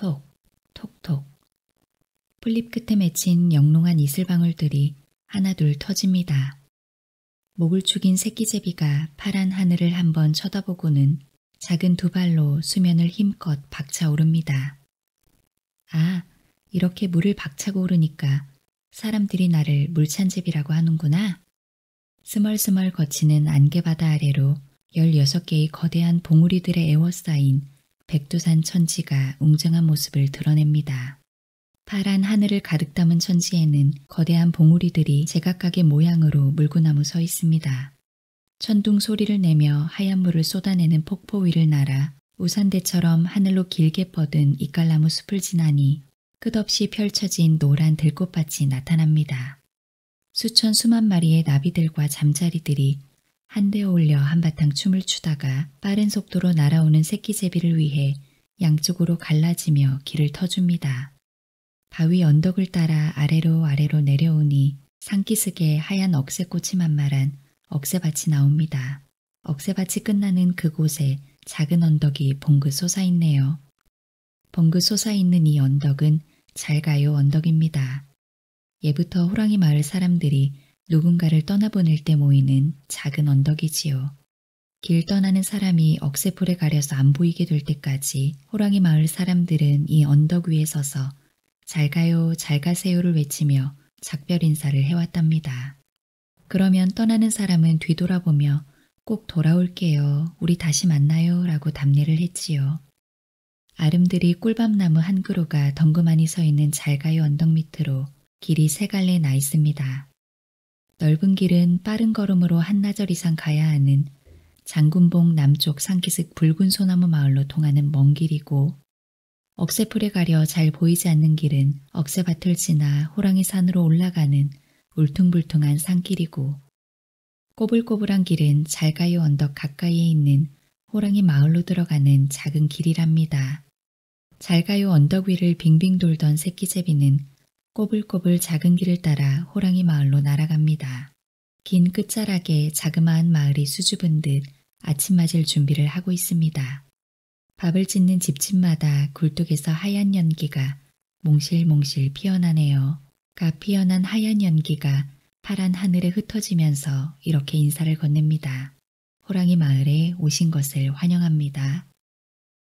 톡, 톡톡. 풀잎 끝에 맺힌 영롱한 이슬방울들이 하나둘 터집니다. 목을 축인 새끼제비가 파란 하늘을 한번 쳐다보고는 작은 두 발로 수면을 힘껏 박차오릅니다. 아, 이렇게 물을 박차고 오르니까 사람들이 나를 물찬제비라고 하는구나. 스멀스멀 거치는 안개바다 아래로 16개의 거대한 봉우리들에 에워싸인 백두산 천지가 웅장한 모습을 드러냅니다. 파란 하늘을 가득 담은 천지에는 거대한 봉우리들이 제각각의 모양으로 물구나무 서 있습니다. 천둥 소리를 내며 하얀 물을 쏟아내는 폭포 위를 날아 우산대처럼 하늘로 길게 뻗은 이깔나무 숲을 지나니 끝없이 펼쳐진 노란 들꽃밭이 나타납니다. 수만 마리의 나비들과 잠자리들이 한데 어울려 한바탕 춤을 추다가 빠른 속도로 날아오는 새끼제비를 위해 양쪽으로 갈라지며 길을 터줍니다. 바위 언덕을 따라 아래로 내려오니 산기슭에 하얀 억새꽃이 만말한 억새밭이 나옵니다. 억새밭이 끝나는 그곳에 작은 언덕이 봉긋 솟아있네요. 봉긋 솟아있는 이 언덕은 잘가요 언덕입니다. 예부터 호랑이 마을 사람들이 누군가를 떠나보낼 때 모이는 작은 언덕이지요. 길 떠나는 사람이 억새풀에 가려서 안 보이게 될 때까지 호랑이 마을 사람들은 이 언덕 위에 서서 잘 가요, 잘 가세요를 외치며 작별 인사를 해왔답니다. 그러면 떠나는 사람은 뒤돌아보며 꼭 돌아올게요, 우리 다시 만나요 라고 답례를 했지요. 아름드리 꿀밤나무 한 그루가 덩그마니 서 있는 잘 가요 언덕 밑으로 길이 세 갈래 나 있습니다. 넓은 길은 빠른 걸음으로 한나절 이상 가야 하는 장군봉 남쪽 산기슭 붉은 소나무 마을로 통하는 먼 길이고, 억새풀에 가려 잘 보이지 않는 길은 억새밭을 지나 호랑이 산으로 올라가는 울퉁불퉁한 산길이고, 꼬불꼬불한 길은 잘가요 언덕 가까이에 있는 호랑이 마을로 들어가는 작은 길이랍니다. 잘가요 언덕 위를 빙빙 돌던 새끼제비는 꼬불꼬불 작은 길을 따라 호랑이 마을로 날아갑니다. 긴 끝자락에 자그마한 마을이 수줍은 듯 아침 맞을 준비를 하고 있습니다. 밥을 짓는 집집마다 굴뚝에서 하얀 연기가 몽실몽실 피어나네요. 피어난 하얀 연기가 파란 하늘에 흩어지면서 이렇게 인사를 건넵니다. 호랑이 마을에 오신 것을 환영합니다.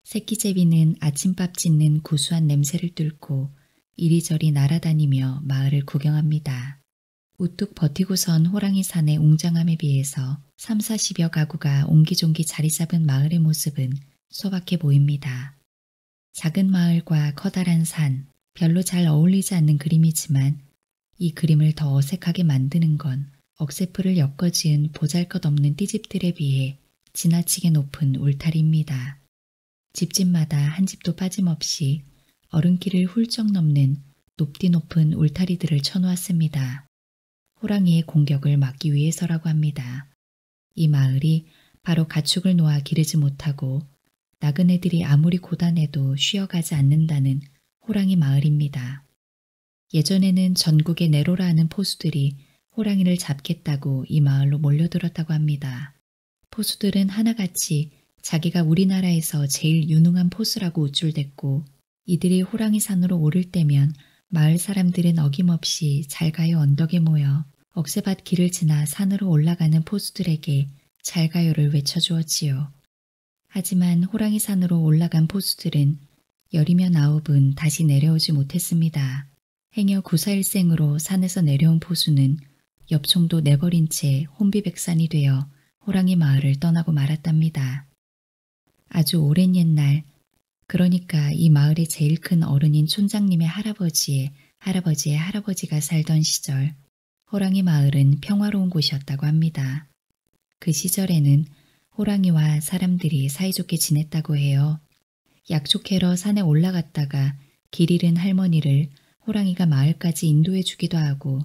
새끼제비는 아침밥 짓는 구수한 냄새를 뚫고 이리저리 날아다니며 마을을 구경합니다. 우뚝 버티고선 호랑이산의 웅장함에 비해서 30-40여 가구가 옹기종기 자리 잡은 마을의 모습은 소박해 보입니다. 작은 마을과 커다란 산, 별로 잘 어울리지 않는 그림이지만 이 그림을 더 어색하게 만드는 건 억새풀을 엮어지은 보잘것없는 띠집들에 비해 지나치게 높은 울타리입니다. 집집마다 한 집도 빠짐없이 어른길을 훌쩍 넘는 높디 높은 울타리들을 쳐놓았습니다. 호랑이의 공격을 막기 위해서라고 합니다. 이 마을이 바로 가축을 놓아 기르지 못하고 나그네들이 아무리 고단해도 쉬어가지 않는다는 호랑이 마을입니다. 예전에는 전국의 네로라 하는 포수들이 호랑이를 잡겠다고 이 마을로 몰려들었다고 합니다. 포수들은 하나같이 자기가 우리나라에서 제일 유능한 포수라고 우쭐댔고, 이들이 호랑이 산으로 오를 때면 마을 사람들은 어김없이 잘가요 언덕에 모여 억새밭 길을 지나 산으로 올라가는 포수들에게 잘가요를 외쳐주었지요. 하지만 호랑이 산으로 올라간 포수들은 열이면 아홉은 다시 내려오지 못했습니다. 행여 구사일생으로 산에서 내려온 포수는 엽총도 내버린 채 혼비백산이 되어 호랑이 마을을 떠나고 말았답니다. 아주 오랜 옛날, 그러니까 이 마을의 제일 큰 어른인 촌장님의 할아버지의 할아버지의 할아버지가 살던 시절, 호랑이 마을은 평화로운 곳이었다고 합니다. 그 시절에는 호랑이와 사람들이 사이좋게 지냈다고 해요. 약초 캐러 산에 올라갔다가 길 잃은 할머니를 호랑이가 마을까지 인도해 주기도 하고,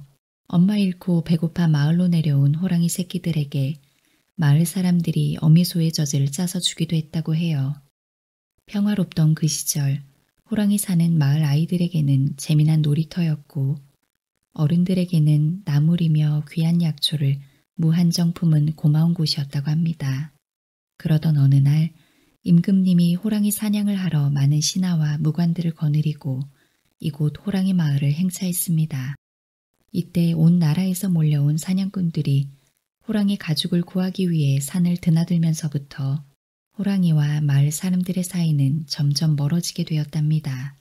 엄마 잃고 배고파 마을로 내려온 호랑이 새끼들에게 마을 사람들이 어미소의 젖을 짜서 주기도 했다고 해요. 평화롭던 그 시절, 호랑이 사는 마을 아이들에게는 재미난 놀이터였고, 어른들에게는 나물이며 귀한 약초를 무한정 품은 고마운 곳이었다고 합니다. 그러던 어느 날 임금님이 호랑이 사냥을 하러 많은 신하와 무관들을 거느리고 이곳 호랑이 마을을 행차했습니다. 이때 온 나라에서 몰려온 사냥꾼들이 호랑이 가죽을 구하기 위해 산을 드나들면서부터 호랑이와 마을 사람들의 사이는 점점 멀어지게 되었답니다.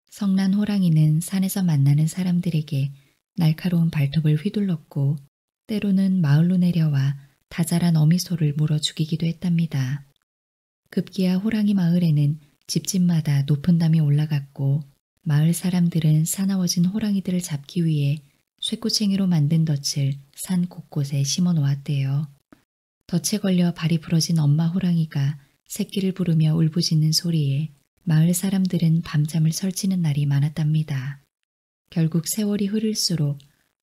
성난 호랑이는 산에서 만나는 사람들에게 날카로운 발톱을 휘둘렀고 때로는 마을로 내려와 다자란 어미소를 물어 죽이기도 했답니다. 급기야 호랑이 마을에는 집집마다 높은 담이 올라갔고 마을 사람들은 사나워진 호랑이들을 잡기 위해 쇠꼬챙이로 만든 덫을 산 곳곳에 심어 놓았대요. 덫에 걸려 발이 부러진 엄마 호랑이가 새끼를 부르며 울부짖는 소리에 마을 사람들은 밤잠을 설치는 날이 많았답니다. 결국 세월이 흐를수록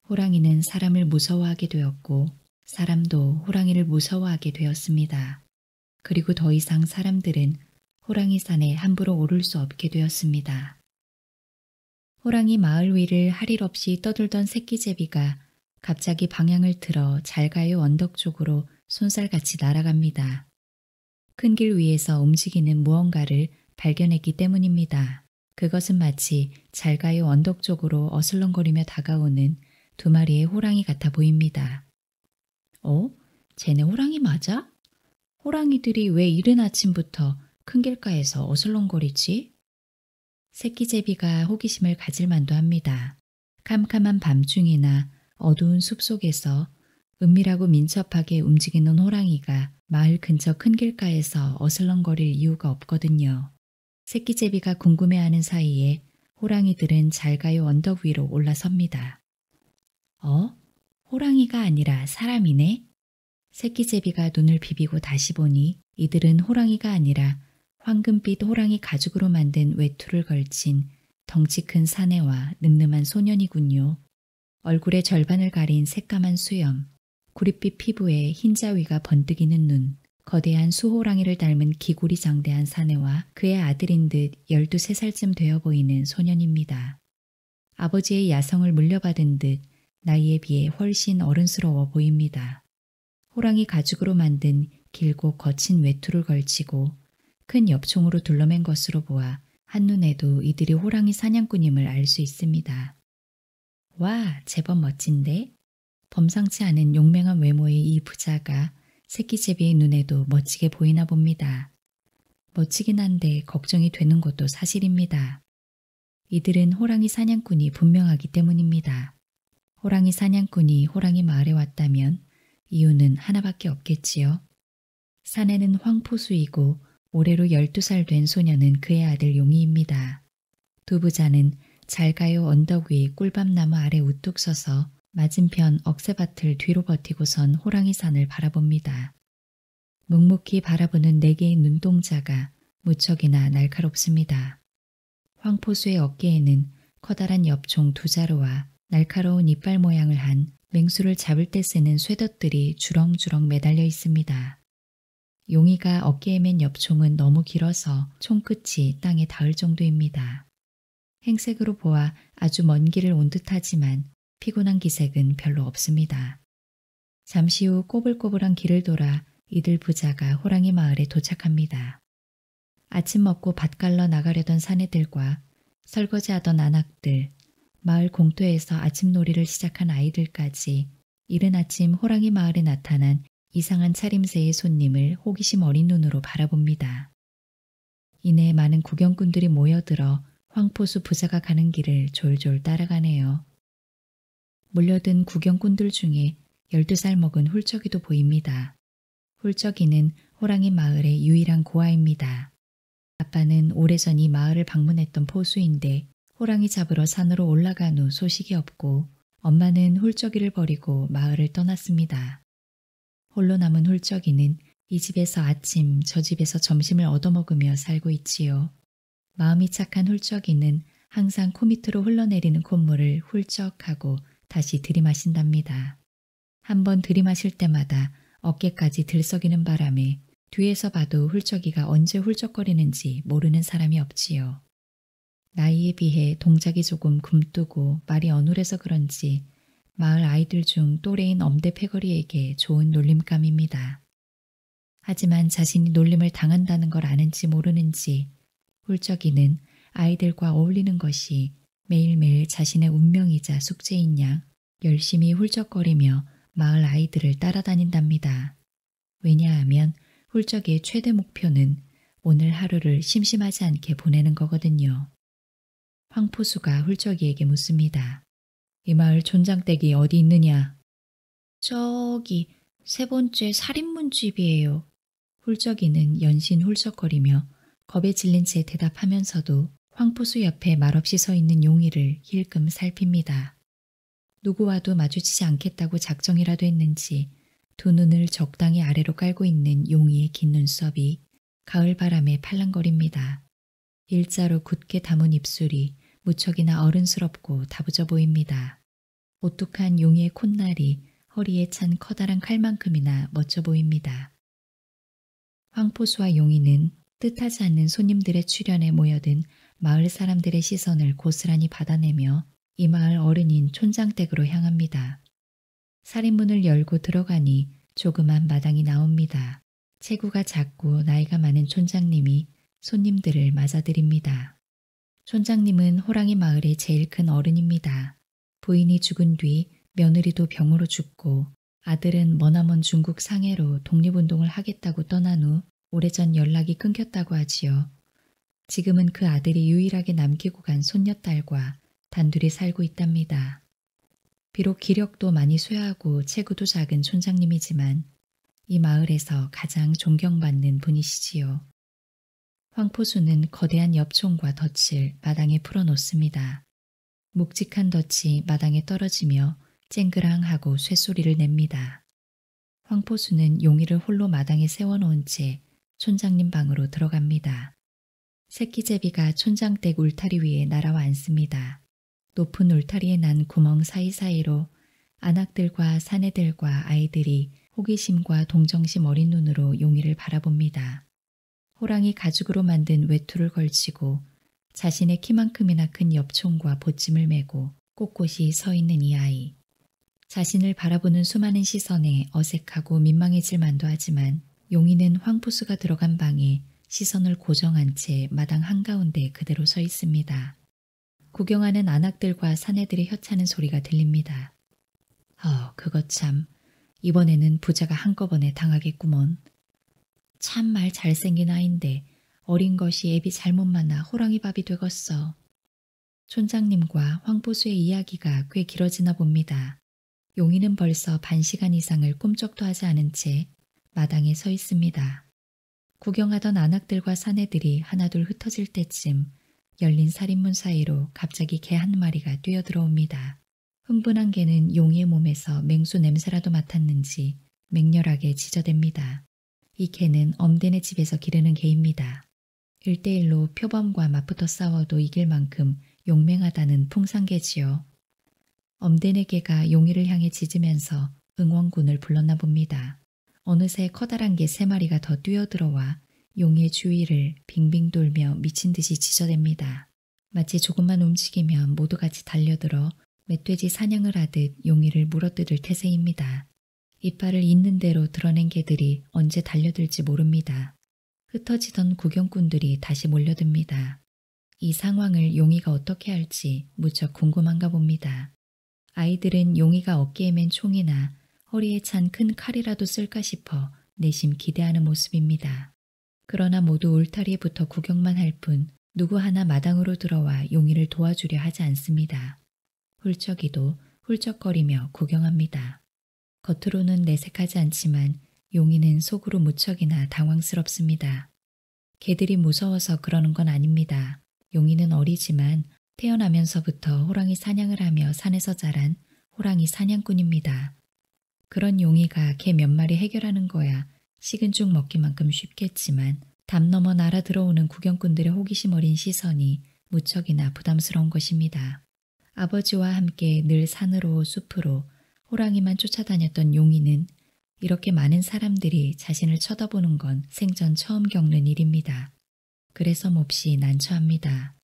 호랑이는 사람을 무서워하게 되었고 사람도 호랑이를 무서워하게 되었습니다. 그리고 더 이상 사람들은 호랑이 산에 함부로 오를 수 없게 되었습니다. 호랑이 마을 위를 할 일 없이 떠돌던 새끼제비가 갑자기 방향을 틀어 잘 가요 언덕 쪽으로 손살같이 날아갑니다. 큰 길 위에서 움직이는 무언가를 발견했기 때문입니다. 그것은 마치 잘 가요 언덕 쪽으로 어슬렁거리며 다가오는 두 마리의 호랑이 같아 보입니다. 쟤네 호랑이 맞아? 호랑이들이 왜 이른 아침부터 큰 길가에서 어슬렁거리지? 새끼제비가 호기심을 가질 만도 합니다. 캄캄한 밤중이나 어두운 숲속에서 은밀하고 민첩하게 움직이는 호랑이가 마을 근처 큰 길가에서 어슬렁거릴 이유가 없거든요. 새끼제비가 궁금해하는 사이에 호랑이들은 잘 가요 언덕 위로 올라섭니다. 호랑이가 아니라 사람이네? 새끼제비가 눈을 비비고 다시 보니 이들은 호랑이가 아니라 황금빛 호랑이 가죽으로 만든 외투를 걸친 덩치 큰 사내와 늠름한 소년이군요. 얼굴의 절반을 가린 새까만 수염, 구릿빛 피부에 흰자위가 번뜩이는 눈, 거대한 수호랑이를 닮은 기골이 장대한 사내와 그의 아들인 듯 12~13살쯤 되어 보이는 소년입니다. 아버지의 야성을 물려받은 듯 나이에 비해 훨씬 어른스러워 보입니다. 호랑이 가죽으로 만든 길고 거친 외투를 걸치고 큰 엽총으로 둘러맨 것으로 보아 한눈에도 이들이 호랑이 사냥꾼임을 알 수 있습니다. 와, 제법 멋진데? 범상치 않은 용맹한 외모의 이 부자가 새끼제비의 눈에도 멋지게 보이나 봅니다. 멋지긴 한데 걱정이 되는 것도 사실입니다. 이들은 호랑이 사냥꾼이 분명하기 때문입니다. 호랑이 사냥꾼이 호랑이 마을에 왔다면 이유는 하나밖에 없겠지요. 사내는 황포수이고 올해로 12살 된 소녀는 그의 아들 용이입니다. 두 부자는 잘 가요 언덕 위 꿀밤나무 아래 우뚝 서서 맞은편 억새밭을 뒤로 버티고선 호랑이 산을 바라봅니다. 묵묵히 바라보는 네 개의 눈동자가 무척이나 날카롭습니다. 황포수의 어깨에는 커다란 엽총 두 자루와 날카로운 이빨 모양을 한 맹수를 잡을 때 쓰는 쇠덫들이 주렁주렁 매달려 있습니다. 용이가 어깨에 맨 엽총은 너무 길어서 총끝이 땅에 닿을 정도입니다. 행색으로 보아 아주 먼 길을 온 듯하지만 피곤한 기색은 별로 없습니다. 잠시 후 꼬불꼬불한 길을 돌아 이들 부자가 호랑이 마을에 도착합니다. 아침 먹고 밭 갈러 나가려던 사내들과 설거지하던 아낙들, 마을 공터에서 아침놀이를 시작한 아이들까지 이른 아침 호랑이 마을에 나타난 이상한 차림새의 손님을 호기심 어린 눈으로 바라봅니다. 이내 많은 구경꾼들이 모여들어 황포수 부자가 가는 길을 졸졸 따라가네요. 몰려든 구경꾼들 중에 12살 먹은 훌쩍이도 보입니다. 훌쩍이는 호랑이 마을의 유일한 고아입니다. 아빠는 오래전 이 마을을 방문했던 포수인데 호랑이 잡으러 산으로 올라간 후 소식이 없고 엄마는 훌쩍이를 버리고 마을을 떠났습니다. 홀로 남은 훌쩍이는 이 집에서 아침, 저 집에서 점심을 얻어먹으며 살고 있지요. 마음이 착한 훌쩍이는 항상 코 밑으로 흘러내리는 콧물을 훌쩍하고 다시 들이마신답니다. 한번 들이마실 때마다 어깨까지 들썩이는 바람에 뒤에서 봐도 훌쩍이가 언제 훌쩍거리는지 모르는 사람이 없지요. 나이에 비해 동작이 조금 굼뜨고 말이 어눌해서 그런지 마을 아이들 중 또래인 엄대 패거리에게 좋은 놀림감입니다. 하지만 자신이 놀림을 당한다는 걸 아는지 모르는지 훌쩍이는 아이들과 어울리는 것이 매일매일 자신의 운명이자 숙제인 양 열심히 훌쩍거리며 마을 아이들을 따라다닌답니다. 왜냐하면 훌쩍이의 최대 목표는 오늘 하루를 심심하지 않게 보내는 거거든요. 황포수가 훌쩍이에게 묻습니다. 이 마을 촌장댁이 어디 있느냐? 저기 세 번째 살인문집이에요. 훌쩍이는 연신 훌쩍거리며 겁에 질린 채 대답하면서도 황포수 옆에 말없이 서 있는 용이를 힐끔 살핍니다. 누구와도 마주치지 않겠다고 작정이라도 했는지 두 눈을 적당히 아래로 깔고 있는 용이의 긴 눈썹이 가을 바람에 팔랑거립니다. 일자로 굳게 담은 입술이 무척이나 어른스럽고 다부져 보입니다. 오뚝한 용이의 콧날이 허리에 찬 커다란 칼만큼이나 멋져 보입니다. 황포수와 용이는 뜻하지 않는 손님들의 출연에 모여든 마을 사람들의 시선을 고스란히 받아내며 이 마을 어른인 촌장댁으로 향합니다. 살인문을 열고 들어가니 조그만 마당이 나옵니다. 체구가 작고 나이가 많은 촌장님이 손님들을 맞아들입니다. 촌장님은 호랑이 마을의 제일 큰 어른입니다. 부인이 죽은 뒤 며느리도 병으로 죽고 아들은 머나먼 중국 상해로 독립운동을 하겠다고 떠난 후 오래전 연락이 끊겼다고 하지요. 지금은 그 아들이 유일하게 남기고 간 손녀딸과 단둘이 살고 있답니다. 비록 기력도 많이 쇠하고 체구도 작은 촌장님이지만 이 마을에서 가장 존경받는 분이시지요. 황포수는 거대한 엽총과 덫을 마당에 풀어놓습니다. 묵직한 덫이 마당에 떨어지며 쨍그랑하고 쇠소리를 냅니다. 황포수는 용이를 홀로 마당에 세워놓은 채 촌장님 방으로 들어갑니다. 새끼제비가 촌장댁 울타리 위에 날아와 앉습니다. 높은 울타리에 난 구멍 사이사이로 안악들과 사내들과 아이들이 호기심과 동정심 어린 눈으로 용이를 바라봅니다. 호랑이 가죽으로 만든 외투를 걸치고 자신의 키만큼이나 큰 엽총과 보찜을 메고 꼿꼿이 서 있는 이 아이. 자신을 바라보는 수많은 시선에 어색하고 민망해질 만도 하지만 용이는 황포수가 들어간 방에 시선을 고정한 채 마당 한가운데 그대로 서 있습니다. 구경하는 안악들과 사내들의 혀차는 소리가 들립니다. 그거 참, 이번에는 부자가 한꺼번에 당하겠구먼. 참말 잘생긴 아인데 어린 것이 애비 잘못 만나 호랑이 밥이 되겄어. 촌장님과 황포수의 이야기가 꽤 길어지나 봅니다. 용이는 벌써 반 시간 이상을 꿈쩍도 하지 않은 채 마당에 서 있습니다. 구경하던 안악들과 사내들이 하나둘 흩어질 때쯤 열린 살인문 사이로 갑자기 개 한 마리가 뛰어들어옵니다. 흥분한 개는 용이의 몸에서 맹수 냄새라도 맡았는지 맹렬하게 짖어댑니다. 이 개는 엄대네 집에서 기르는 개입니다. 1대1로 표범과 맞붙어 싸워도 이길 만큼 용맹하다는 풍산개지요. 엄대네 개가 용이를 향해 짖으면서 응원군을 불렀나 봅니다. 어느새 커다란 개 3마리가 더 뛰어들어와 용이의 주위를 빙빙 돌며 미친 듯이 짖어댑니다. 마치 조금만 움직이면 모두 같이 달려들어 멧돼지 사냥을 하듯 용이를 물어뜯을 태세입니다. 이빨을 있는 대로 드러낸 개들이 언제 달려들지 모릅니다. 흩어지던 구경꾼들이 다시 몰려듭니다. 이 상황을 용이가 어떻게 할지 무척 궁금한가 봅니다. 아이들은 용이가 어깨에 맨 총이나 허리에 찬 큰 칼이라도 쓸까 싶어 내심 기대하는 모습입니다. 그러나 모두 울타리에 붙어 구경만 할 뿐 누구 하나 마당으로 들어와 용이를 도와주려 하지 않습니다. 훌쩍이도 훌쩍거리며 구경합니다. 겉으로는 내색하지 않지만 용이는 속으로 무척이나 당황스럽습니다. 개들이 무서워서 그러는 건 아닙니다. 용이는 어리지만 태어나면서부터 호랑이 사냥을 하며 산에서 자란 호랑이 사냥꾼입니다. 그런 용이가 개 몇 마리 해결하는 거야 식은 죽 먹기만큼 쉽겠지만 담 넘어 날아 들어오는 구경꾼들의 호기심 어린 시선이 무척이나 부담스러운 것입니다. 아버지와 함께 늘 산으로 숲으로 호랑이만 쫓아다녔던 용이는 이렇게 많은 사람들이 자신을 쳐다보는 건 생전 처음 겪는 일입니다. 그래서 몹시 난처합니다.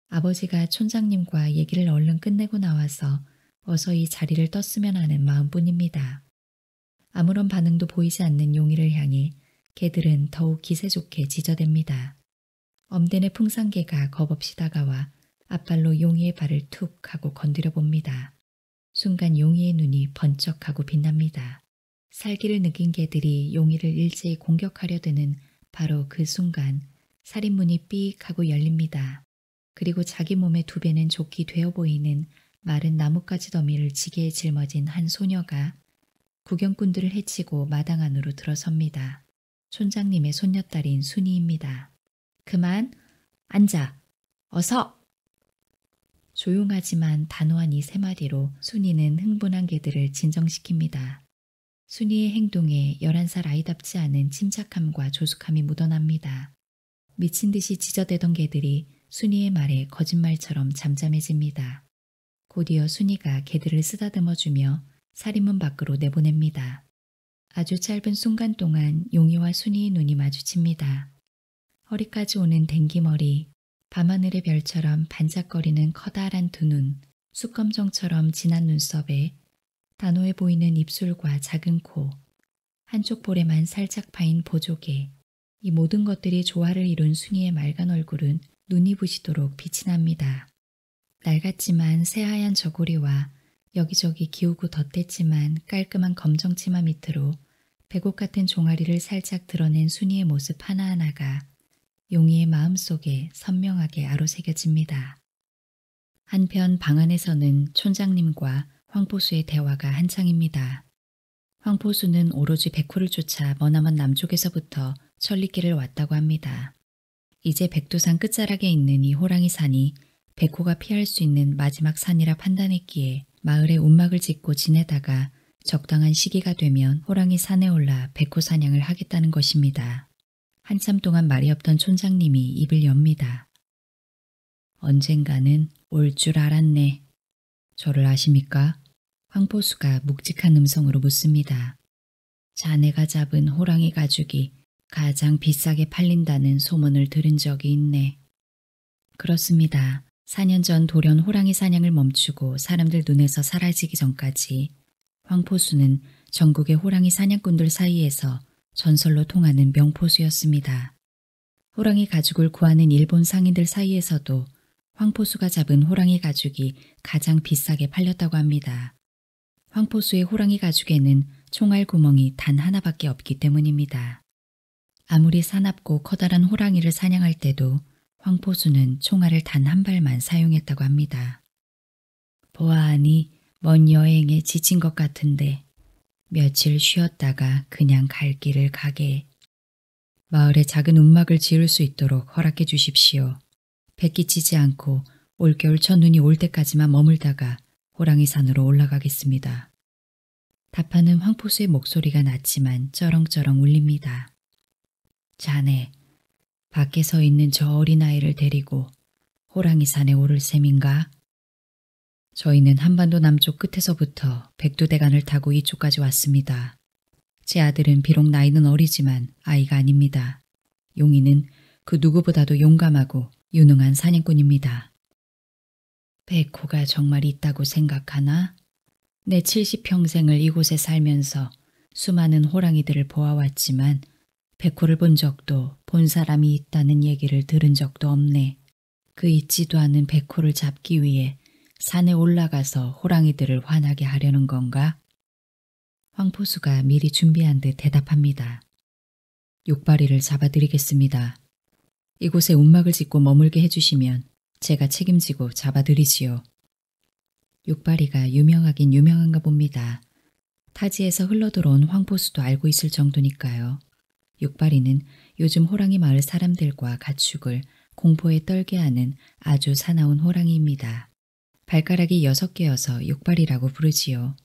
아버지가 촌장님과 얘기를 얼른 끝내고 나와서 어서 이 자리를 떴으면 하는 마음뿐입니다. 아무런 반응도 보이지 않는 용이를 향해 개들은 더욱 기세 좋게 짖어댑니다. 엄대의 풍산개가 겁없이 다가와 앞발로 용이의 발을 툭 하고 건드려 봅니다. 순간 용이의 눈이 번쩍하고 빛납니다. 살기를 느낀 개들이 용이를 일제히 공격하려 드는 바로 그 순간 살인문이 삑 하고 열립니다. 그리고 자기 몸의 두 배는 좋게 되어 보이는 마른 나뭇가지 더미를 지게에 짊어진 한 소녀가 구경꾼들을 해치고 마당 안으로 들어섭니다. 촌장님의 손녀딸인 순이입니다. 그만, 앉아, 어서! 조용하지만 단호한 이 세 마디로 순이는 흥분한 개들을 진정시킵니다. 순이의 행동에 11살 아이답지 않은 침착함과 조숙함이 묻어납니다. 미친 듯이 짖어대던 개들이 순이의 말에 거짓말처럼 잠잠해집니다. 곧이어 순이가 개들을 쓰다듬어주며 살인문 밖으로 내보냅니다. 아주 짧은 순간 동안 용이와 순이의 눈이 마주칩니다. 허리까지 오는 댕기머리, 밤하늘의 별처럼 반짝거리는 커다란 두 눈, 숯검정처럼 진한 눈썹에 단호해 보이는 입술과 작은 코, 한쪽 볼에만 살짝 파인 보조개, 이 모든 것들이 조화를 이룬 순이의 맑은 얼굴은 눈이 부시도록 빛이 납니다. 낡았지만 새하얀 저고리와 여기저기 기우고 덧댔지만 깔끔한 검정 치마 밑으로 백옥 같은 종아리를 살짝 드러낸 순이의 모습 하나하나가 용이의 마음속에 선명하게 아로새겨집니다. 한편 방 안에서는 촌장님과 황포수의 대화가 한창입니다. 황포수는 오로지 백호를 쫓아 머나먼 남쪽에서부터 천리길을 왔다고 합니다. 이제 백두산 끝자락에 있는 이 호랑이 산이 백호가 피할 수 있는 마지막 산이라 판단했기에 마을에 움막을 짓고 지내다가 적당한 시기가 되면 호랑이 산에 올라 백호 사냥을 하겠다는 것입니다. 한참 동안 말이 없던 촌장님이 입을 엽니다. 언젠가는 올 줄 알았네. 저를 아십니까? 황포수가 묵직한 음성으로 묻습니다. 자네가 잡은 호랑이 가죽이 가장 비싸게 팔린다는 소문을 들은 적이 있네. 그렇습니다. 4년 전 돌연 호랑이 사냥을 멈추고 사람들 눈에서 사라지기 전까지 황포수는 전국의 호랑이 사냥꾼들 사이에서 전설로 통하는 명포수였습니다. 호랑이 가죽을 구하는 일본 상인들 사이에서도 황포수가 잡은 호랑이 가죽이 가장 비싸게 팔렸다고 합니다. 황포수의 호랑이 가죽에는 총알 구멍이 단 하나밖에 없기 때문입니다. 아무리 사납고 커다란 호랑이를 사냥할 때도 황포수는 총알을 단 한 발만 사용했다고 합니다. 보아하니 먼 여행에 지친 것 같은데 며칠 쉬었다가 그냥 갈 길을 가게. 마을에 작은 움막을 지을 수 있도록 허락해 주십시오. 배 끼치지 않고 올겨울 첫눈이 올 때까지만 머물다가 호랑이 산으로 올라가겠습니다. 답하는 황포수의 목소리가 낮지만 쩌렁쩌렁 울립니다. 자네, 밖에 서 있는 저 어린아이를 데리고 호랑이 산에 오를 셈인가? 저희는 한반도 남쪽 끝에서부터 백두대간을 타고 이쪽까지 왔습니다. 제 아들은 비록 나이는 어리지만 아이가 아닙니다. 용이는 그 누구보다도 용감하고 유능한 사냥꾼입니다. 백호가 정말 있다고 생각하나? 내 70평생을 이곳에 살면서 수많은 호랑이들을 보아왔지만 백호를 본 적도 본 사람이 있다는 얘기를 들은 적도 없네. 그 있지도 않은 백호를 잡기 위해 산에 올라가서 호랑이들을 화나게 하려는 건가? 황포수가 미리 준비한 듯 대답합니다. 육바리를 잡아드리겠습니다. 이곳에 움막을 짓고 머물게 해주시면 제가 책임지고 잡아드리지요. 육바리가 유명하긴 유명한가 봅니다. 타지에서 흘러들어온 황포수도 알고 있을 정도니까요. 육바리는 요즘 호랑이 마을 사람들과 가축을 공포에 떨게 하는 아주 사나운 호랑이입니다. 발가락이 6개여서 육바리라고 부르지요.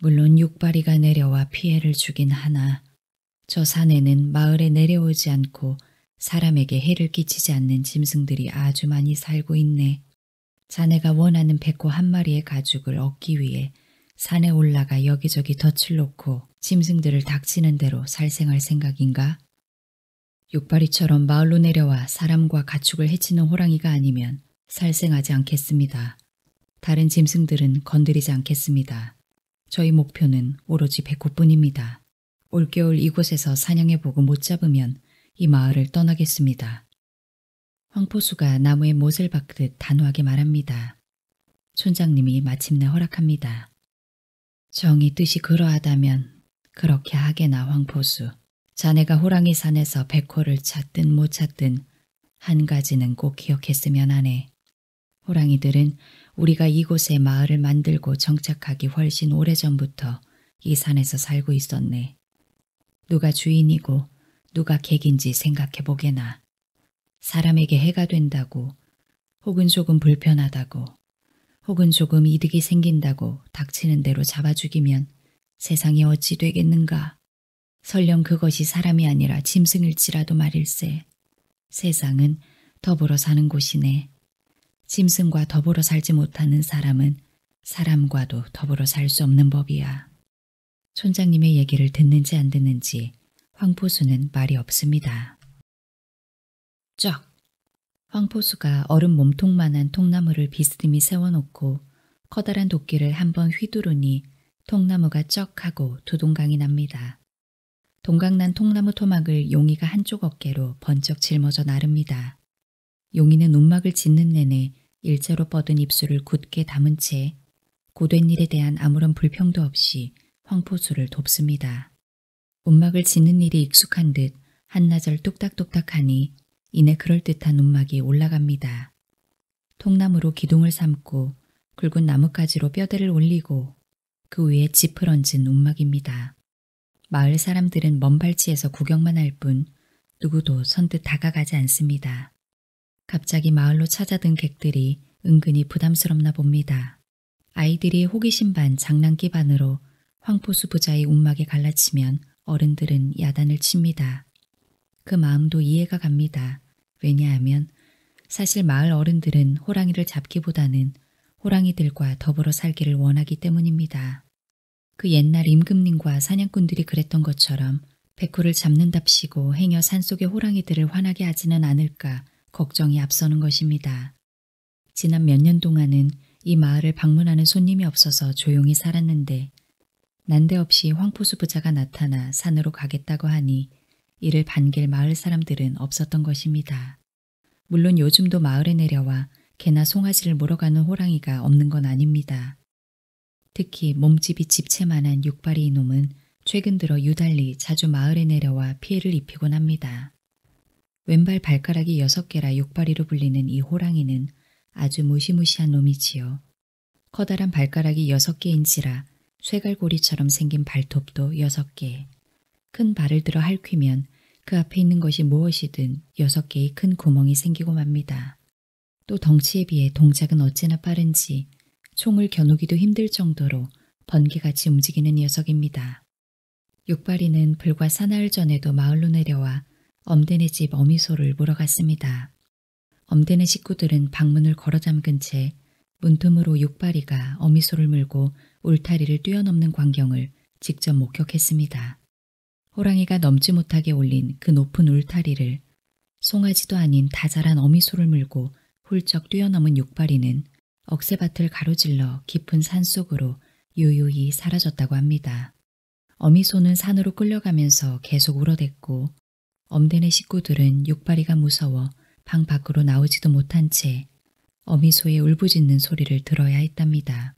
물론 육바리가 내려와 피해를 주긴 하나 저 산에는 마을에 내려오지 않고 사람에게 해를 끼치지 않는 짐승들이 아주 많이 살고 있네. 자네가 원하는 백호 한 마리의 가죽을 얻기 위해 산에 올라가 여기저기 덫을 놓고 짐승들을 닥치는 대로 살생할 생각인가? 육바리처럼 마을로 내려와 사람과 가축을 해치는 호랑이가 아니면 살생하지 않겠습니다. 다른 짐승들은 건드리지 않겠습니다. 저희 목표는 오로지 백호뿐입니다. 올겨울 이곳에서 사냥해보고 못 잡으면 이 마을을 떠나겠습니다. 황포수가 나무에 못을 박듯 단호하게 말합니다. 촌장님이 마침내 허락합니다. 정이 뜻이 그러하다면 그렇게 하게나 황포수. 자네가 호랑이 산에서 백호를 찾든 못 찾든 한 가지는 꼭 기억했으면 하네. 호랑이들은 우리가 이곳에 마을을 만들고 정착하기 훨씬 오래전부터 이 산에서 살고 있었네. 누가 주인이고 누가 객인지 생각해보게나. 사람에게 해가 된다고, 혹은 조금 불편하다고, 혹은 조금 이득이 생긴다고 닥치는 대로 잡아 죽이면 세상이 어찌 되겠는가. 설령 그것이 사람이 아니라 짐승일지라도 말일세. 세상은 더불어 사는 곳이네. 짐승과 더불어 살지 못하는 사람은 사람과도 더불어 살 수 없는 법이야. 촌장님의 얘기를 듣는지 안 듣는지 황포수는 말이 없습니다. 쩍! 황포수가 어른 몸통만한 통나무를 비스듬히 세워놓고 커다란 도끼를 한번 휘두르니 통나무가 쩍 하고 두 동강이 납니다. 동강난 통나무 토막을 용이가 한쪽 어깨로 번쩍 짊어져 나릅니다. 용이는 움막을 짓는 내내 일자로 뻗은 입술을 굳게 담은 채 고된 일에 대한 아무런 불평도 없이 황포수를 돕습니다. 움막을 짓는 일이 익숙한 듯 한나절 뚝딱뚝딱하니 이내 그럴듯한 움막이 올라갑니다. 통나무로 기둥을 삼고 굵은 나뭇가지로 뼈대를 올리고 그 위에 짚을 얹은 움막입니다. 마을 사람들은 먼 발치에서 구경만 할 뿐 누구도 선뜻 다가가지 않습니다. 갑자기 마을로 찾아든 객들이 은근히 부담스럽나 봅니다. 아이들이 호기심 반 장난기 반으로 황포수 부자의 움막에 갈라치면 어른들은 야단을 칩니다. 그 마음도 이해가 갑니다. 왜냐하면 사실 마을 어른들은 호랑이를 잡기보다는 호랑이들과 더불어 살기를 원하기 때문입니다. 그 옛날 임금님과 사냥꾼들이 그랬던 것처럼 백호를 잡는답시고 행여 산속의 호랑이들을 화나게 하지는 않을까 걱정이 앞서는 것입니다. 지난 몇 년 동안은 이 마을을 방문하는 손님이 없어서 조용히 살았는데 난데없이 황포수 부자가 나타나 산으로 가겠다고 하니 이를 반길 마을 사람들은 없었던 것입니다. 물론 요즘도 마을에 내려와 개나 송아지를 몰아가는 호랑이가 없는 건 아닙니다. 특히 몸집이 집채만한 육발이 이놈은 최근 들어 유달리 자주 마을에 내려와 피해를 입히곤 합니다. 왼발 발가락이 6개라 육발이로 불리는 이 호랑이는 아주 무시무시한 놈이지요. 커다란 발가락이 6개인지라 쇠갈고리처럼 생긴 발톱도 6개. 큰 발을 들어 핥히면 그 앞에 있는 것이 무엇이든 6개의 큰 구멍이 생기고 맙니다. 또 덩치에 비해 동작은 어찌나 빠른지 총을 겨누기도 힘들 정도로 번개같이 움직이는 녀석입니다. 육발이는 불과 사나흘 전에도 마을로 내려와 엄대네 집 어미소를 물어갔습니다. 엄대네 식구들은 방문을 걸어 잠근 채 문틈으로 육발이가 어미소를 물고 울타리를 뛰어넘는 광경을 직접 목격했습니다. 호랑이가 넘지 못하게 올린 그 높은 울타리를 송아지도 아닌 다 자란 어미소를 물고 훌쩍 뛰어넘은 육발이는 억새밭을 가로질러 깊은 산속으로 유유히 사라졌다고 합니다. 어미소는 산으로 끌려가면서 계속 울어댔고 엄대네 식구들은 육발이가 무서워 방 밖으로 나오지도 못한 채 어미소의 울부짖는 소리를 들어야 했답니다.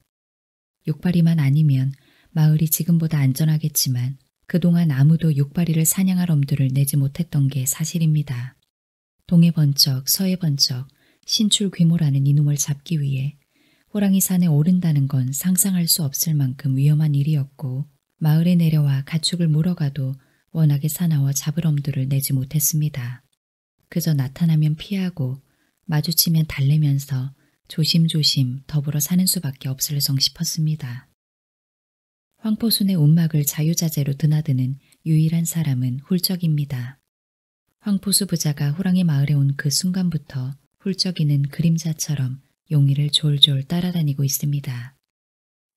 육발이만 아니면 마을이 지금보다 안전하겠지만 그동안 아무도 육발이를 사냥할 엄두를 내지 못했던 게 사실입니다. 동해 번쩍 서해 번쩍 신출귀몰하는 이놈을 잡기 위해 호랑이 산에 오른다는 건 상상할 수 없을 만큼 위험한 일이었고 마을에 내려와 가축을 물어가도 워낙에 사나워 잡을 엄두를 내지 못했습니다. 그저 나타나면 피하고 마주치면 달래면서 조심조심 더불어 사는 수밖에 없을성 싶었습니다. 황포순의 움막을 자유자재로 드나드는 유일한 사람은 훌쩍입니다. 황포수 부자가 호랑이 마을에 온 그 순간부터 훌쩍이는 그림자처럼 용이를 졸졸 따라다니고 있습니다.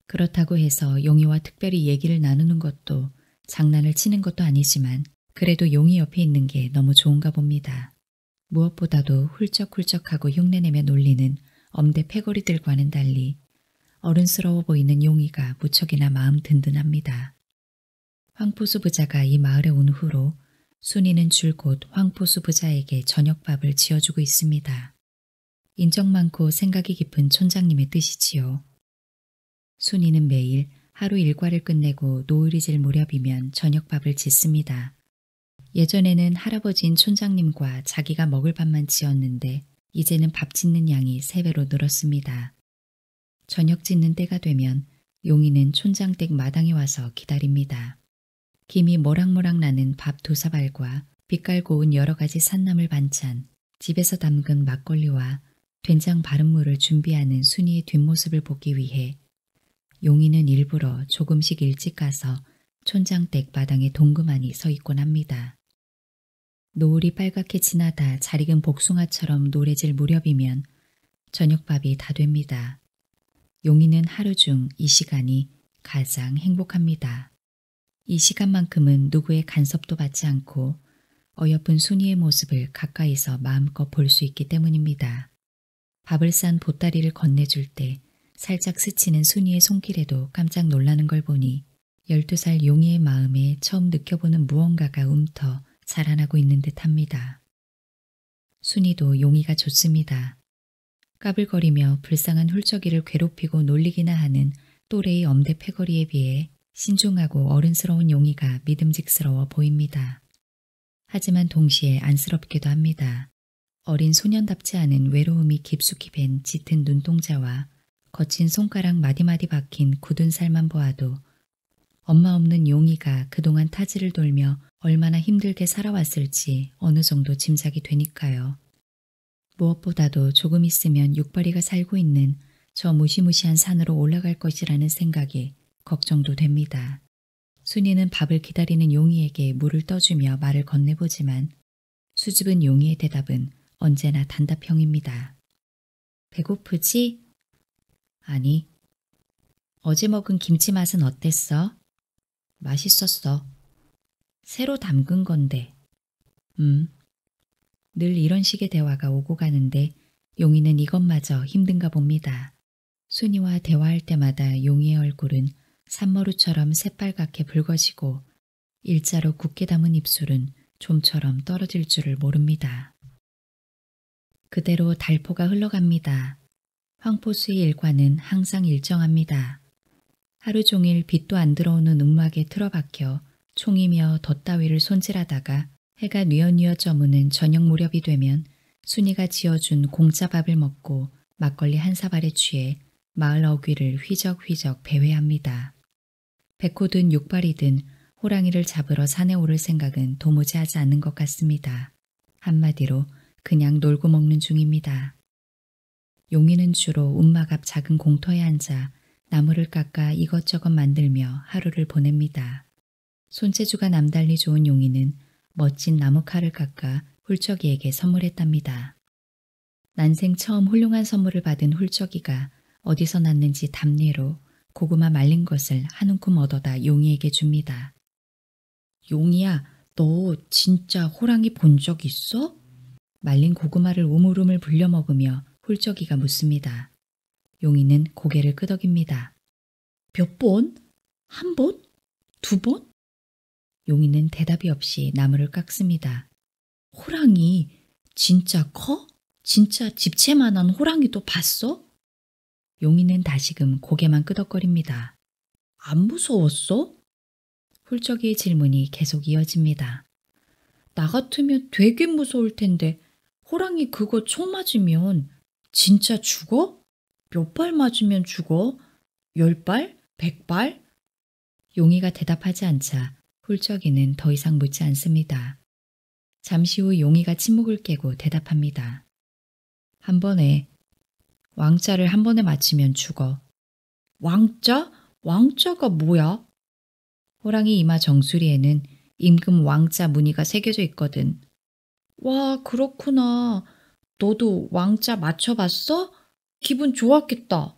그렇다고 해서 용이와 특별히 얘기를 나누는 것도 장난을 치는 것도 아니지만 그래도 용이 옆에 있는 게 너무 좋은가 봅니다. 무엇보다도 훌쩍훌쩍하고 흉내내며 놀리는 엄대 패거리들과는 달리 어른스러워 보이는 용이가 무척이나 마음 든든합니다. 황포수 부자가 이 마을에 온 후로 순이는 줄곧 황포수 부자에게 저녁밥을 지어주고 있습니다. 인정 많고 생각이 깊은 촌장님의 뜻이지요. 순이는 매일 하루 일과를 끝내고 노을이 질 무렵이면 저녁밥을 짓습니다. 예전에는 할아버지인 촌장님과 자기가 먹을 밥만 지었는데 이제는 밥 짓는 양이 3배로 늘었습니다. 저녁 짓는 때가 되면 용이는 촌장댁 마당에 와서 기다립니다. 김이 모락모락 나는 밥 2사발과 빛깔 고운 여러 가지 산나물 반찬, 집에서 담근 막걸리와 된장 바른 물을 준비하는 순이의 뒷모습을 보기 위해 용이는 일부러 조금씩 일찍 가서 촌장댁 마당에 동그만히 서 있곤 합니다. 노을이 빨갛게 지나다 잘 익은 복숭아처럼 노래질 무렵이면 저녁밥이 다 됩니다. 용이는 하루 중 이 시간이 가장 행복합니다. 이 시간만큼은 누구의 간섭도 받지 않고 어여쁜 순이의 모습을 가까이서 마음껏 볼 수 있기 때문입니다. 밥을 싼 보따리를 건네줄 때 살짝 스치는 순이의 손길에도 깜짝 놀라는 걸 보니 12살 용이의 마음에 처음 느껴보는 무언가가 움터 자라나고 있는 듯합니다. 순이도 용이가 좋습니다. 까불거리며 불쌍한 훌쩍이를 괴롭히고 놀리기나 하는 또래의 엄대 패거리에 비해 신중하고 어른스러운 용이가 믿음직스러워 보입니다. 하지만 동시에 안쓰럽기도 합니다. 어린 소년답지 않은 외로움이 깊숙이 밴 짙은 눈동자와 거친 손가락 마디마디 박힌 굳은 살만 보아도 엄마 없는 용이가 그동안 타지를 돌며 얼마나 힘들게 살아왔을지 어느 정도 짐작이 되니까요. 무엇보다도 조금 있으면 육바리가 살고 있는 저 무시무시한 산으로 올라갈 것이라는 생각에 걱정도 됩니다. 순이는 밥을 기다리는 용이에게 물을 떠주며 말을 건네보지만 수줍은 용이의 대답은 언제나 단답형입니다. 배고프지? 아니. 어제 먹은 김치 맛은 어땠어? 맛있었어. 새로 담근 건데. 늘 이런 식의 대화가 오고 가는데 용이는 이것마저 힘든가 봅니다. 순이와 대화할 때마다 용이의 얼굴은 산머루처럼 새빨갛게 붉어지고 일자로 굳게 담은 입술은 좀처럼 떨어질 줄을 모릅니다. 그대로 달포가 흘러갑니다. 황포수의 일과는 항상 일정합니다. 하루 종일 빛도 안 들어오는 음막에 틀어박혀 총이며 덧따위를 손질하다가 해가 뉘어뉘어 저무는 저녁 무렵이 되면 순이가 지어준 공짜밥을 먹고 막걸리 1사발에 취해 마을 어귀를 휘적휘적 배회합니다. 백호든 육발이든 호랑이를 잡으러 산에 오를 생각은 도무지 하지 않는 것 같습니다. 한마디로 그냥 놀고 먹는 중입니다. 용이는 주로 움막 앞 작은 공터에 앉아 나무를 깎아 이것저것 만들며 하루를 보냅니다. 손재주가 남달리 좋은 용이는 멋진 나무칼을 깎아 훌쩍이에게 선물했답니다. 난생 처음 훌륭한 선물을 받은 훌쩍이가 어디서 났는지 답례로 고구마 말린 것을 한 움큼 얻어다 용이에게 줍니다. 용이야, 너 진짜 호랑이 본 적 있어? 말린 고구마를 우물우물 불려 먹으며 훌쩍이가 묻습니다. 용이는 고개를 끄덕입니다. 몇 번? 1번? 2번? 용이는 대답이 없이 나무를 깎습니다. 호랑이 진짜 커? 진짜 집채만한 호랑이도 봤어? 용이는 다시금 고개만 끄덕거립니다. 안 무서웠어? 훌쩍이의 질문이 계속 이어집니다. 나 같으면 되게 무서울 텐데 호랑이 그거 총 맞으면 진짜 죽어? 몇 발 맞으면 죽어? 10발? 100발? 용이가 대답하지 않자 훌쩍이는 더 이상 묻지 않습니다. 잠시 후 용이가 침묵을 깨고 대답합니다. 한 번에, 왕자를 한 번에 맞히면 죽어. 왕자? 왕자가 뭐야? 호랑이 이마 정수리에는 임금 왕자 무늬가 새겨져 있거든. 와, 그렇구나. 너도 왕자 맞춰봤어? 기분 좋았겠다.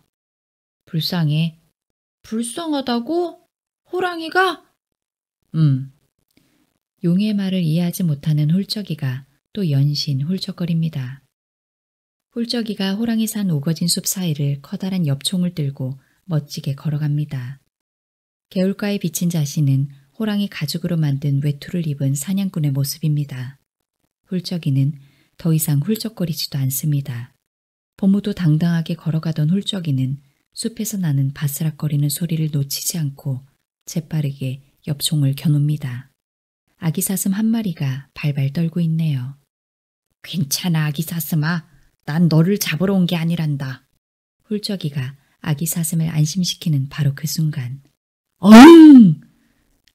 불쌍해. 불쌍하다고? 호랑이가? 용의 말을 이해하지 못하는 훌쩍이가 또 연신 훌쩍거립니다. 훌쩍이가 호랑이 산 우거진 숲 사이를 커다란 엽총을 들고 멋지게 걸어갑니다. 개울가에 비친 자신은 호랑이 가죽으로 만든 외투를 입은 사냥꾼의 모습입니다. 훌쩍이는 더 이상 훌쩍거리지도 않습니다. 보무도 당당하게 걸어가던 훌쩍이는 숲에서 나는 바스락거리는 소리를 놓치지 않고 재빠르게 엽총을 겨눕니다. 아기사슴 한 마리가 발발 떨고 있네요. 괜찮아, 아기사슴아. 난 너를 잡으러 온 게 아니란다. 훌쩍이가 아기사슴을 안심시키는 바로 그 순간 어흥!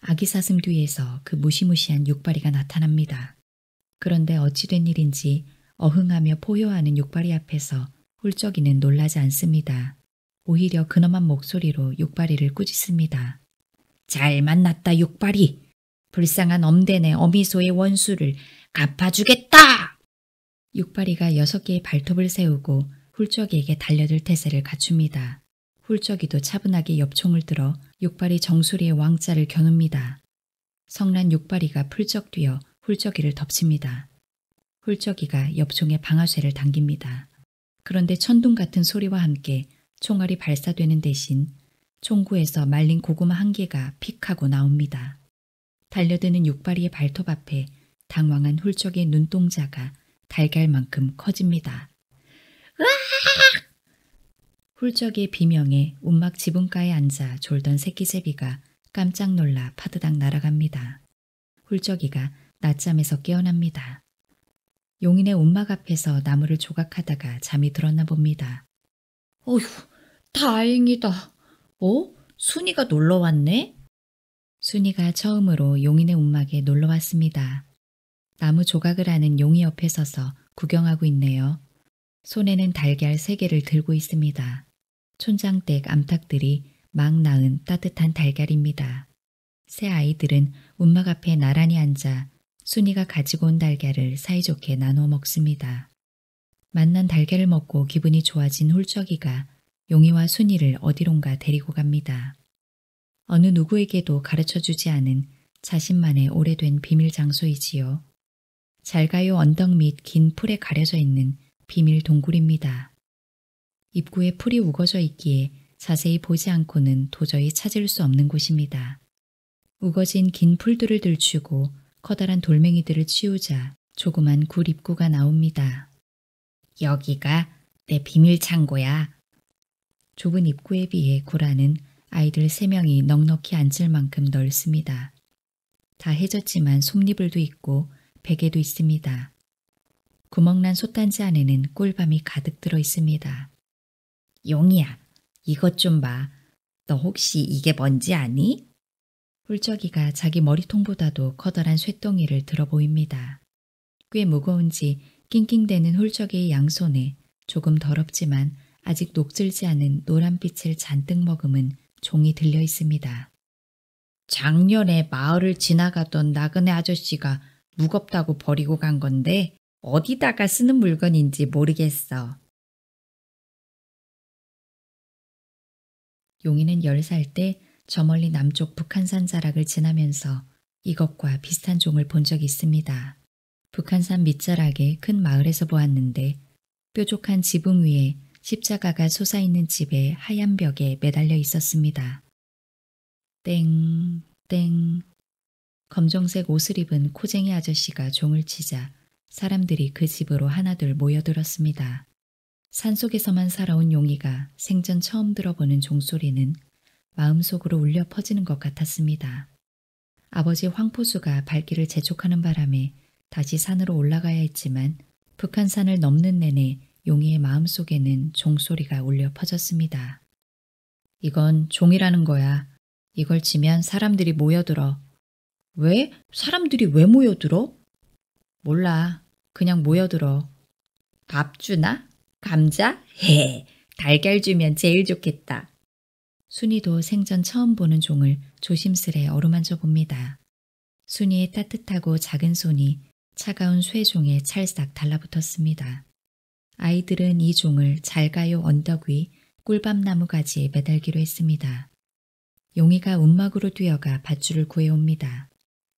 아기사슴 뒤에서 그 무시무시한 육바리가 나타납니다. 그런데 어찌 된 일인지 어흥하며 포효하는 육바리 앞에서 훌쩍이는 놀라지 않습니다. 오히려 근엄한 목소리로 육바리를 꾸짖습니다. 잘 만났다, 육바리. 불쌍한 엄대네 어미소의 원수를 갚아주겠다! 육바리가 6개의 발톱을 세우고 훌쩍이에게 달려들 태세를 갖춥니다. 훌쩍이도 차분하게 엽총을 들어 육바리 정수리의 왕자를 겨눕니다. 성난 육바리가 풀쩍 뛰어 훌쩍이를 덮칩니다. 훌쩍이가 엽총에 방아쇠를 당깁니다. 그런데 천둥 같은 소리와 함께 총알이 발사되는 대신 총구에서 말린 고구마 한 개가 픽하고 나옵니다. 달려드는 육바리의 발톱 앞에 당황한 훌쩍이의 눈동자가 달걀만큼 커집니다. 으악! 훌쩍이의 비명에 움막 지붕가에 앉아 졸던 새끼제비가 깜짝 놀라 파드닥 날아갑니다. 훌쩍이가 낮잠에서 깨어납니다. 용인의 움막 앞에서 나무를 조각하다가 잠이 들었나 봅니다. 어휴, 다행이다. 순이가 놀러 왔네? 순이가 처음으로 용인의 움막에 놀러 왔습니다. 나무 조각을 하는 용이 옆에 서서 구경하고 있네요. 손에는 달걀 3개를 들고 있습니다. 촌장댁 암탉들이 막 낳은 따뜻한 달걀입니다. 새 아이들은 움막 앞에 나란히 앉아 순이가 가지고 온 달걀을 사이좋게 나눠 먹습니다. 만난 달걀을 먹고 기분이 좋아진 훌쩍이가 용이와 순이를 어디론가 데리고 갑니다. 어느 누구에게도 가르쳐주지 않은 자신만의 오래된 비밀 장소이지요. 잘가요 언덕 밑 긴 풀에 가려져 있는 비밀 동굴입니다. 입구에 풀이 우거져 있기에 자세히 보지 않고는 도저히 찾을 수 없는 곳입니다. 우거진 긴 풀들을 들추고 커다란 돌멩이들을 치우자 조그만 굴 입구가 나옵니다. 여기가 내 비밀 창고야. 좁은 입구에 비해 굴 안은 아이들 3명이 넉넉히 앉을 만큼 넓습니다. 다 해졌지만 솜니불도 있고 베개도 있습니다. 구멍난 솥단지 안에는 꿀밤이 가득 들어 있습니다. 용이야, 이것 좀 봐. 너 혹시 이게 뭔지 아니? 훌쩍이가 자기 머리통보다도 커다란 쇳덩이를 들어 보입니다. 꽤 무거운지 낑낑대는 훌쩍이의 양손에 조금 더럽지만 아직 녹슬지 않은 노란빛을 잔뜩 머금은 종이 들려 있습니다. 작년에 마을을 지나가던 나그네 아저씨가 무겁다고 버리고 간 건데 어디다가 쓰는 물건인지 모르겠어. 용이는 10살 때 저 멀리 남쪽 북한산 자락을 지나면서 이것과 비슷한 종을 본 적이 있습니다. 북한산 밑자락의 큰 마을에서 보았는데 뾰족한 지붕 위에 십자가가 솟아있는 집의 하얀 벽에 매달려 있었습니다. 땡, 땡. 검정색 옷을 입은 코쟁이 아저씨가 종을 치자 사람들이 그 집으로 하나둘 모여들었습니다. 산속에서만 살아온 용이가 생전 처음 들어보는 종소리는 마음속으로 울려 퍼지는 것 같았습니다. 아버지 황포수가 발길을 재촉하는 바람에 다시 산으로 올라가야 했지만 북한산을 넘는 내내 용이의 마음속에는 종소리가 울려 퍼졌습니다. 이건 종이라는 거야. 이걸 치면 사람들이 모여들어. 왜? 사람들이 왜 모여들어? 몰라. 그냥 모여들어. 밥 주나? 감자? 헤, 달걀 주면 제일 좋겠다. 순이도 생전 처음 보는 종을 조심스레 어루만져 봅니다. 순이의 따뜻하고 작은 손이 차가운 쇠종에 찰싹 달라붙었습니다. 아이들은 이 종을 잘가요 언덕 위 꿀밤나무 가지에 매달기로 했습니다. 용이가 움막으로 뛰어가 밧줄을 구해옵니다.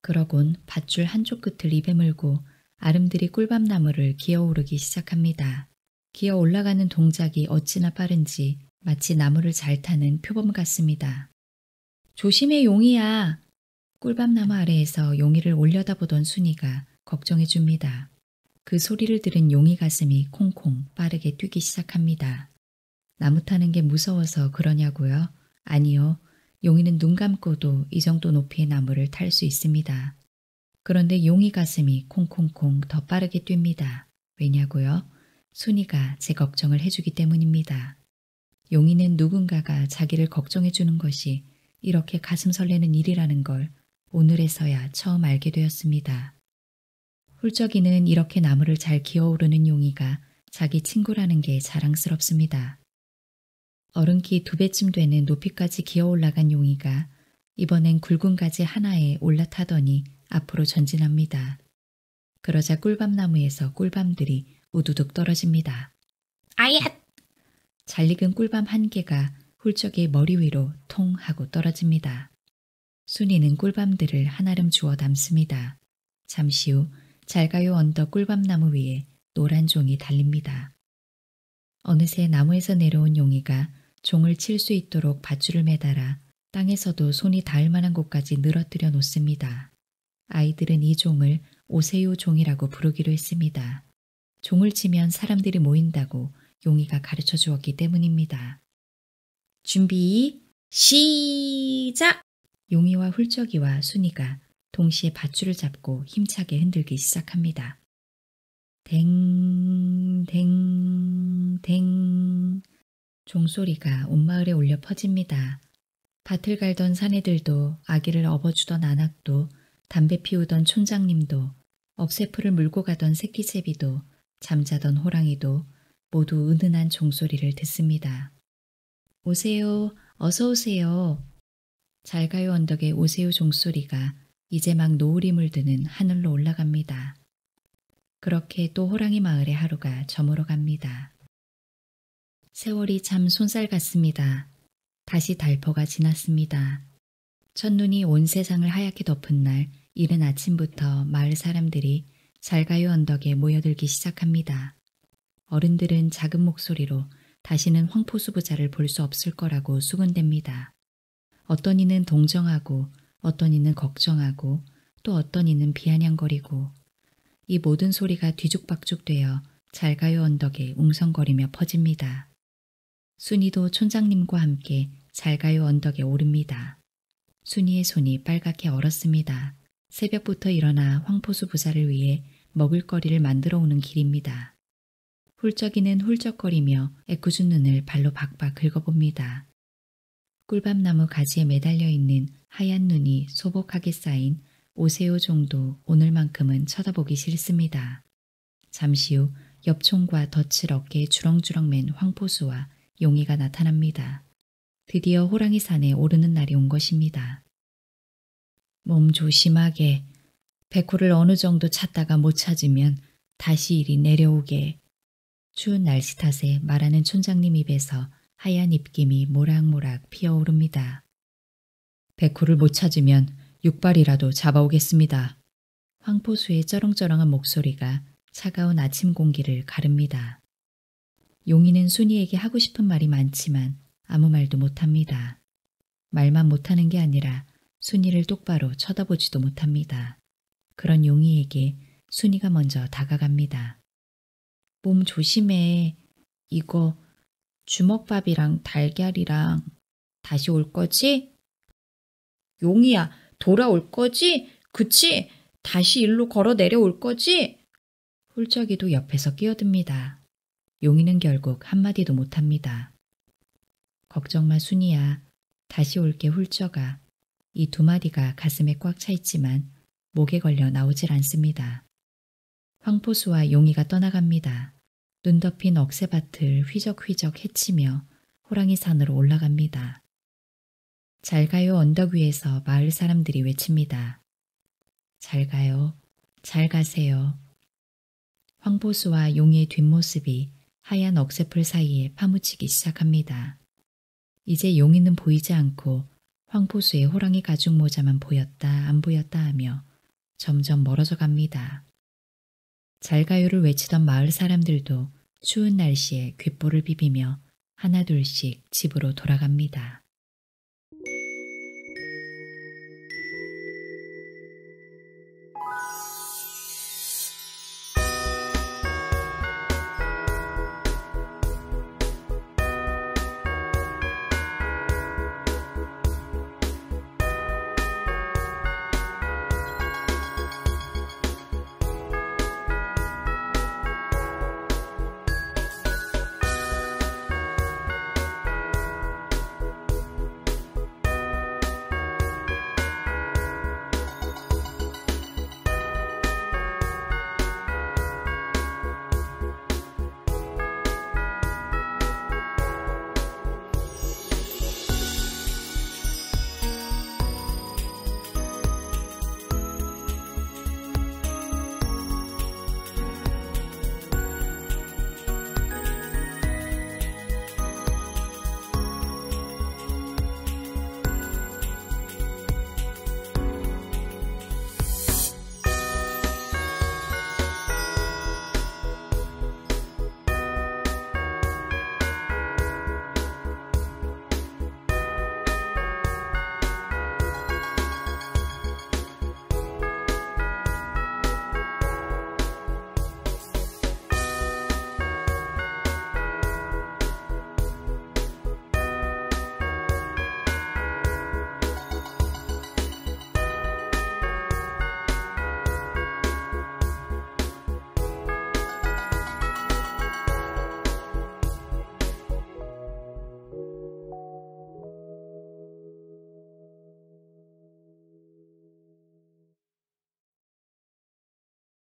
그러곤 밧줄 한쪽 끝을 입에 물고 아름드리 꿀밤나무를 기어오르기 시작합니다. 기어 올라가는 동작이 어찌나 빠른지 마치 나무를 잘 타는 표범 같습니다. 조심해, 용이야. 꿀밤나무 아래에서 용이를 올려다보던 순이가 걱정해 줍니다. 그 소리를 들은 용이 가슴이 콩콩 빠르게 뛰기 시작합니다. 나무 타는 게 무서워서 그러냐고요? 아니요. 용이는 눈 감고도 이 정도 높이의 나무를 탈 수 있습니다. 그런데 용이 가슴이 콩콩콩 더 빠르게 뜁니다. 왜냐고요? 순이가 제 걱정을 해주기 때문입니다. 용이는 누군가가 자기를 걱정해 주는 것이 이렇게 가슴 설레는 일이라는 걸 오늘에서야 처음 알게 되었습니다. 훌쩍이는 이렇게 나무를 잘 기어오르는 용이가 자기 친구라는 게 자랑스럽습니다. 어른키 2배쯤 되는 높이까지 기어 올라간 용이가 이번엔 굵은 가지 하나에 올라타더니 앞으로 전진합니다. 그러자 꿀밤나무에서 꿀밤들이 우두둑 떨어집니다. 아얏! 잘 익은 꿀밤 한 개가 훌쩍이 머리 위로 통 하고 떨어집니다. 순이는 꿀밤들을 한아름 주워 담습니다. 잠시 후 잘가요 언덕 꿀밤나무 위에 노란 종이 달립니다. 어느새 나무에서 내려온 용이가 종을 칠 수 있도록 밧줄을 매달아 땅에서도 손이 닿을 만한 곳까지 늘어뜨려 놓습니다. 아이들은 이 종을 오세요 종이라고 부르기로 했습니다. 종을 치면 사람들이 모인다고 용이가 가르쳐 주었기 때문입니다. 준비, 시작! 용이와 훌쩍이와 순이가 동시에 밧줄을 잡고 힘차게 흔들기 시작합니다. 댕, 댕, 댕. 종소리가 온 마을에 울려 퍼집니다. 밭을 갈던 사내들도 아기를 업어주던 안악도 담배 피우던 촌장님도 억새풀을 물고 가던 새끼제비도 잠자던 호랑이도 모두 은은한 종소리를 듣습니다. 오세요, 어서 오세요. 잘가요 언덕의 오세요 종소리가 이제 막 노을이 물드는 하늘로 올라갑니다. 그렇게 또 호랑이 마을의 하루가 저물어 갑니다. 세월이 참 손살 같습니다. 다시 달포가 지났습니다. 첫눈이 온 세상을 하얗게 덮은 날 이른 아침부터 마을 사람들이 잘가요 언덕에 모여들기 시작합니다. 어른들은 작은 목소리로 다시는 황포수 부자를 볼 수 없을 거라고 수군댑니다. 어떤 이는 동정하고 어떤 이는 걱정하고 또 어떤 이는 비아냥거리고 이 모든 소리가 뒤죽박죽되어 잘가요 언덕에 웅성거리며 퍼집니다. 순이도 촌장님과 함께 잘가요 언덕에 오릅니다. 순이의 손이 빨갛게 얼었습니다. 새벽부터 일어나 황포수 부자를 위해 먹을거리를 만들어 오는 길입니다. 훌쩍이는 훌쩍거리며 애꿎은 눈을 발로 박박 긁어봅니다. 꿀밤나무 가지에 매달려 있는 하얀 눈이 소복하게 쌓인 오세요 종도 오늘만큼은 쳐다보기 싫습니다. 잠시 후 엽총과 덫을 어깨에 주렁주렁 맨 황포수와 용이가 나타납니다. 드디어 호랑이 산에 오르는 날이 온 것입니다. 몸 조심하게. 백호를 어느 정도 찾다가 못 찾으면 다시 이리 내려오게. 추운 날씨 탓에 말하는 촌장님 입에서 하얀 입김이 모락모락 피어오릅니다. 백호를 못 찾으면 육발이라도 잡아오겠습니다. 황포수의 쩌렁쩌렁한 목소리가 차가운 아침 공기를 가릅니다. 용이는 순이에게 하고 싶은 말이 많지만 아무 말도 못합니다. 말만 못하는 게 아니라 순이를 똑바로 쳐다보지도 못합니다. 그런 용이에게 순이가 먼저 다가갑니다. 몸 조심해. 이거 주먹밥이랑 달걀이랑 다시 올 거지? 용이야, 돌아올 거지? 그치? 다시 일로 걸어 내려올 거지? 훌쩍이도 옆에서 끼어듭니다. 용이는 결국 한마디도 못합니다. 걱정 마 순이야. 다시 올게 훌쩍아. 이 두 마디가 가슴에 꽉 차 있지만 목에 걸려 나오질 않습니다. 황포수와 용이가 떠나갑니다. 눈 덮인 억새밭을 휘적휘적 헤치며 호랑이 산으로 올라갑니다. 잘 가요 언덕 위에서 마을 사람들이 외칩니다. 잘 가요. 잘 가세요. 황포수와 용이의 뒷모습이 하얀 억새풀 사이에 파묻히기 시작합니다. 이제 용이는 보이지 않고 황포수의 호랑이 가죽 모자만 보였다 안 보였다 하며 점점 멀어져 갑니다. 잘 가요를 외치던 마을 사람들도 추운 날씨에 귓볼을 비비며 하나둘씩 집으로 돌아갑니다.